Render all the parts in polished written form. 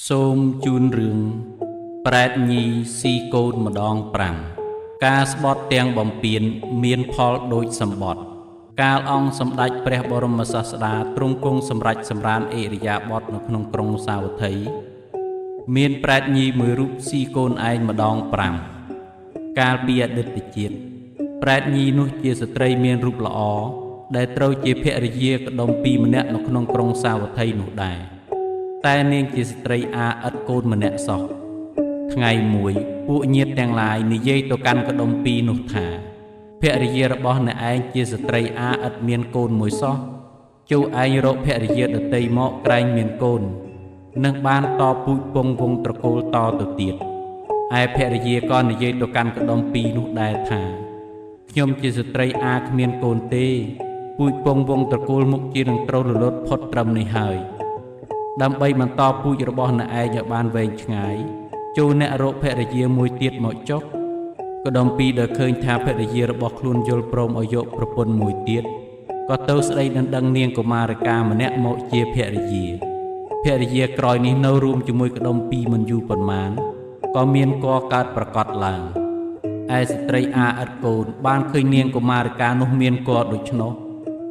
សូមជូនរឿងប្រែតញីស៊ីកូនម្ដង5ការស្បត់ទាំងបំពេញមានផលដូចសម្បត្តិកាលអង្គសម្ដេចព្រះបរមសាស្តាទ្រង់គង់សម្រេចសម្រានអិរិយាបថនៅក្នុងក្រុងសាវត្ថីមានប្រែតញីមួយរូបស៊ីកូនឯងម្ដង5កាលពីអតីតជាតិប្រែតញីនោះជាស្ត្រីមានរូបល្អដែលត្រូវជាភរិយាក្ដុំពីរម្នាក់នៅក្នុងក្រុងសាវត្ថីនោះដែរតែនាងជាស្ត្រីអាឥតកូនម្នាក់សោះថ្ងៃមួយពួកញាតិទាំងឡាយនិយាយទៅកាន់ក្ដុំពីរនោះថាភរិយារបស់អ្នកឯងជាស្ត្រីអាឥតមានកូនមួយសោះជូឯងរកភរិយាដតីមកក្រែងមានកូននឹងបានតពូជពងវងត្រកូលតទៅទៀតឯភរិយាក៏និយាយទៅកាន់ក្ដុំពីរនោះដែរថាខ្ញុំជាស្ត្រីអាគ្មានកូនទេពូជពងវងត្រកូលមុខជានឹងត្រូវរលត់ផុតត្រឹមនេះហើយដើម្បីបន្តពូជរបស់អ្នកឯងឲ្យបានវែងឆ្ងាយចូលអ្នករកភរិយាមួយទៀតមកចុះក្ដុំពីរដែលឃើញថាភរិយារបស់ខ្លួនយល់ព្រមឲ្យយកប្រពន្ធមួយទៀតក៏ទៅស្ដីដណ្ដឹងនាងកុមារិកាម្នាក់មកជាភរិយាក្រោយនេះនៅរួមជាមួយក្ដុំពីរមិនយូរប៉ុន្មានក៏មានគភ៌កើតប្រកបឡើងឯស្ត្រីអាឥតកូនបានឃើញនាងកុមារិកានោះមានគភ៌ដូច្នោះ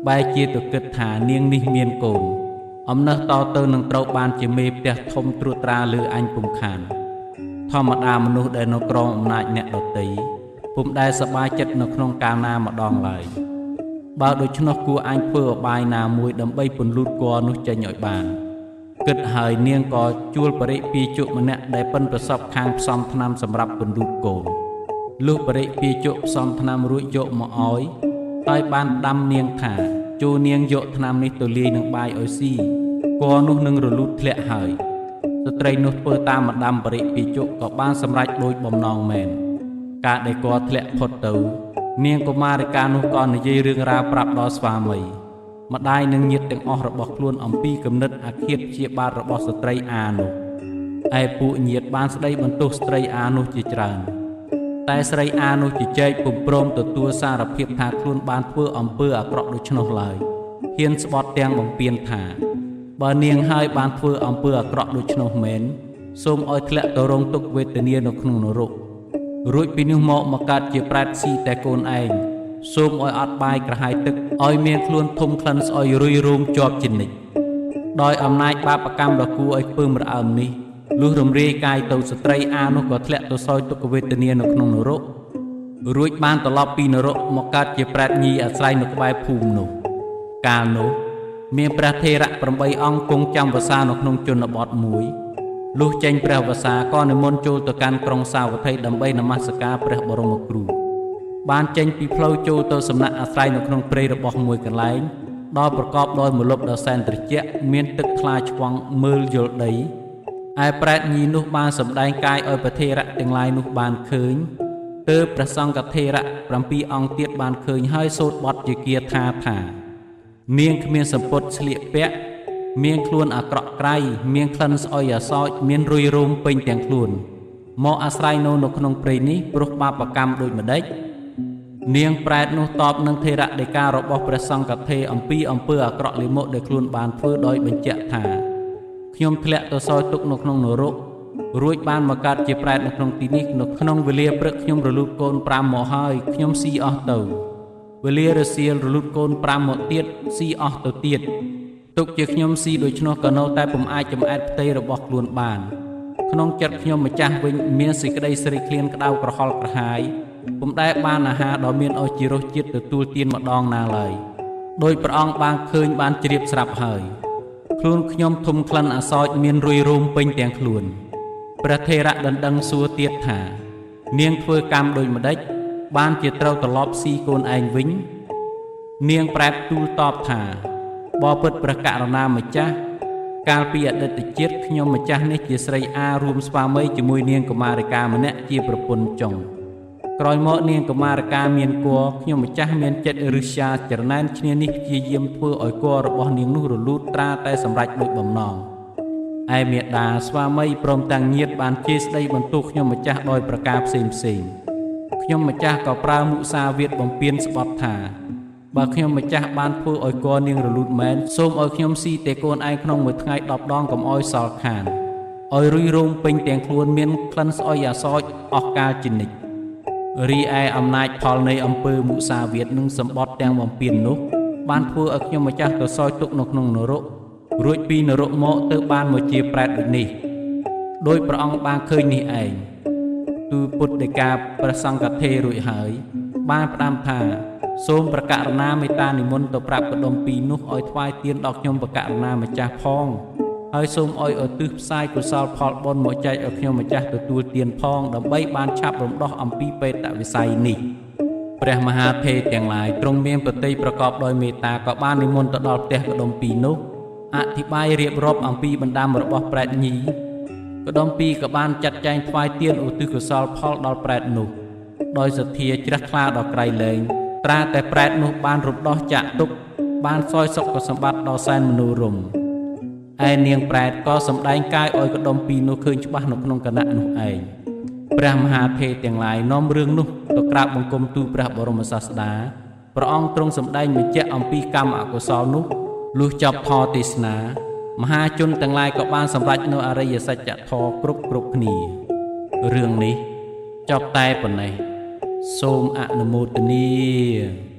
បែរជាទៅគិតថានាងនេះមានកូនអំណះតទៅនឹងត្រូវបានជាមេផ្ទះធំត្រួតត្រាលើអញពុំខានធម្មតាមនុស្សដែលនៅក្រោមអំណាចអ្នកដទៃពុំដែលសប្បាយចិត្តនៅក្នុងកាលណាម្ដងឡើយបើដូច្នោះគួរអញធ្វើអបាយណាមួយដើម្បីពន្លូតគភ៌នោះចេញឲ្យបានគិតហើយនាងក៏ជួលបរិពាជក់ម្នាក់ដែលប៉ិនប្រសពខាងផ្សំថ្នាំសម្រាប់ពន្លូតកូនលុះបរិពាជក់ផ្សំថ្នាំរួចយកមកឲ្យហើយបានដាំនាងថាចូលនាងយកថ្នាំនេះទៅលាយនឹងបាយឲ្យស៊ីគភ៌នោះនឹងរលូតធ្លាក់ហើយស្ត្រីនោះធ្វើតាមម្ដាំបរិពាជក់ក៏បានសម្រេចដូចបំណងមែនការដែលគភ៌ធ្លាក់ផុតទៅនាងកុមារិកានោះក៏និយាយរឿងរ៉ាវប្រាប់ដល់ស្វាមីម្ដាយនិងញាតិទាំងអស់របស់ខ្លួនអំពីគំនិតអាឃាតព្យាបាទរបស់ស្ត្រីអានោះឯពួកញាតិបានស្ដីបន្ទោសស្ត្រីអានោះជាច្រើនតែស្រីអានោះជជែកពុំព្រមទទួលសារភាពថាខ្លួនបានធ្វើអំពើអាក្រក់ដូច្នោះឡើយហ៊ានស្បត់ទាំងបំពេញថាបើនាងហើយបានធ្វើអំពើអាក្រក់ដូច្នោះមែនសូមឲ្យធ្លាក់ទៅរងទុក្ខវេទនានៅក្នុងនរករួចពីនោះមកកើតជាប្រែតស៊ីតែកូនឯងសូមឲ្យអត់បាយក្រហាយទឹកឲ្យមានខ្លួនធំក្លិនស្អុយរុយរោមជាប់ជានិច្ចដោយអំណាចបាបកម្មដ៏គួរឲ្យពើមរអើមនេះលុះរំរាយកាយទៅស្ត្រីអានោះក៏ធ្លាក់ទៅសោយទុក្ខវេទនានៅក្នុងនរករួចបានត្រឡប់ពីនរកមកកើតជាប្រែតញីអាស្រ័យនៅក្បែរភូមិនោះកាលនោះមានព្រះថេរៈ8អង្គគង់ចាំវសានៅក្នុងជនបទមួយលុះចេញព្រះវសាក៏និមន្តចូលទៅកាន់ក្រុងសាវត្ថីដើម្បីនមស្ការព្រះបរមគ្រូបានចេញពីផ្លូវចូលទៅសំណាក់អាស្រ័យនៅក្នុងព្រៃរបស់មួយកន្លែងដ៏ប្រកបដោយម្លប់ដ៏សែនត្រជាក់មានទឹកថ្លាឆ្វង់មើលយល់ដីឯប្រែតញីនោះបានសម្ដែងកាយឲ្យព្រះថេរៈទាំងឡាយនោះបានឃើញទើបព្រះសង្ឃថេរៈ7អង្គទៀតបានឃើញហើយសូត្របទជាគាថាថានាងគ្មានសម្ពុតស្លៀកពាក់មានខ្លួនអាក្រក់ក្រៃមានក្លិនស្អុយអាសោចមានរុយរោមពេញទាំងខ្លួនមកអាស្រ័យនៅក្នុងព្រៃនេះព្រោះបាបកម្មដូចម្ដេចនាងប្រែតនោះតបនឹងថេរៈដីការបស់ព្រះសង្ឃថេរអំពីអំពើអាក្រក់លាមកដែលខ្លួនបានធ្វើដោយបញ្ជាក់ថាខ្ញុំធ្លាក់ទៅសោយទុក្ខនៅក្នុងនរករួចបានមកកើតជាប្រែតនៅក្នុងទីនេះនៅក្នុងវេលាព្រឹកខ្ញុំរលូតកូន5មកហើយខ្ញុំស៊ីអស់ទៅវេលារសៀលរលូតកូន5មកទៀតស៊ីអស់ទៅទៀតទុកជាខ្ញុំស៊ីដូច្នោះក៏នៅតែពុំអាចចំអែតផ្ទៃរបស់ខ្លួនបានក្នុងចិត្តខ្ញុំម្ចាស់វិញមានសេចក្តីស្រេកឃ្លានក្តៅក្រហល់ក្រហាយពុំដែលបានអាហារដ៏មានឱជារសជាតិទទួលទានម្ដងណាឡើយដោយព្រះអង្គបានឃើញបានជ្រាបស្រាប់ហើយខ្លួនខ្ញុំធំក្លិនអាសោចមានរុយរោមពេញទាំងខ្លួនព្រះថេរៈដណ្ដឹងសួរទៀតថានាងធ្វើកម្មដូចម្ដេចបានជាត្រូវត្រឡប់ស៊ីកូនឯងវិញនាងប្រែតទូលតបថាបបិទ្ធព្រះករុណាម្ចាស់កាលពីអតីតជាតិខ្ញុំម្ចាស់នេះជាស្រីអារួមស្វាមីជាមួយនាងកុមារិកាម្នាក់ជាប្រពន្ធចុងក្រោយមកនាងកុមារិកាមានគភ៌ខ្ញុំម្ចាស់មានចិត្តឫស្យាចរណែនឈ្នានេះព្យាយាមធ្វើឲ្យគភ៌របស់នាងនោះរលូតត្រាតែសម្រេចដូចបំណងឯមេដាស្វាមីព្រមទាំងញាតិបានជេរស្ដីបន្ទោសខ្ញុំម្ចាស់ដោយប្រការផ្សេងខ្ញុំម្ចាស់ក៏ប្រើមុសាវាទបំពេញស្បត់ថាបើខ្ញុំម្ចាស់បានធ្វើឲ្យគភ៌នាងរលូតមែនសូមឲ្យខ្ញុំស៊ីតែកូនឯងក្នុងមួយថ្ងៃ10ដងកុំឲ្យសល់ខាន ឲ្យរុយរោមពេញទាំងខ្លួនមានក្លិនស្អុយអាសោចអស់កាលជានិច្ចរីឯអំណាចផលនៃអំពើមុសាវាទនិងសម្បត្តិទាំងបំពេញនោះបានធ្វើឲ្យខ្ញុំម្ចាស់ទៅសោយទុកនៅក្នុងនរករួចពីនរកមកទៅបានមកជាប្រែតដូចនេះដោយព្រះអង្គបានឃើញនេះឯងទូលពុទ្ធដីកាព្រះសង្ឃថេររួចហើយបានផ្ដាំថាសូមប្រកាសណាមេត្តានិមន្តទៅប្រាប់កដុំពីរនោះឲ្យថ្វាយទានដល់ខ្ញុំប្រកាសណាម្ចាស់ផងហើយសូមឲ្យឧទ្ទិសផ្សាយកុសលផលបុណ្យមកចែកឲ្យខ្ញុំម្ចាស់ទទួលទានផងដើម្បីបានឆាប់រំដោះអំពីបេតវិស័យនេះព្រះមហាថេរទាំងឡាយទ្រង់មានប្រតិប្រកបដោយមេត្តាក៏បាននិមន្តទៅដល់ផ្ទះកដុំពីរនោះអធិប្បាយរៀបរាប់អំពីបណ្ដាំរបស់ប្រែតញីកដុំពីរក៏បានចាត់ចែងថ្វាយទានឧទ្ទិសកុសលផលដល់ប្រែតនោះដោយសទ្ធាជ្រះថ្លាដល់ក្រៃលែងត្រាតែប្រែតនោះបានរំដោះចាក់ទុកបានសោយសុខសម្បត្តិដល់សែនមនោរម្យឯនាងប្រែតក៏សម្ដែងកាយឲ្យកដុំពីរនោះឃើញច្បាស់នៅក្នុងគណៈនោះឯងព្រះមហាថេរទាំងឡាយនាំរឿងនោះទៅក្រាបបង្គំទូលព្រះបរមសាស្តាព្រះអង្គទ្រង់សម្ដែងបញ្ជាក់អំពីកម្មអកុសលនោះលុះចប់ធម៌ទេសនាមហាជនទាំងឡាយក៏បានសម្រេចនៅអរិយសច្ចធម៌គ្រប់គ្នារឿងនេះចប់តែប៉ុណ្ណេះសូមអនុមោទនា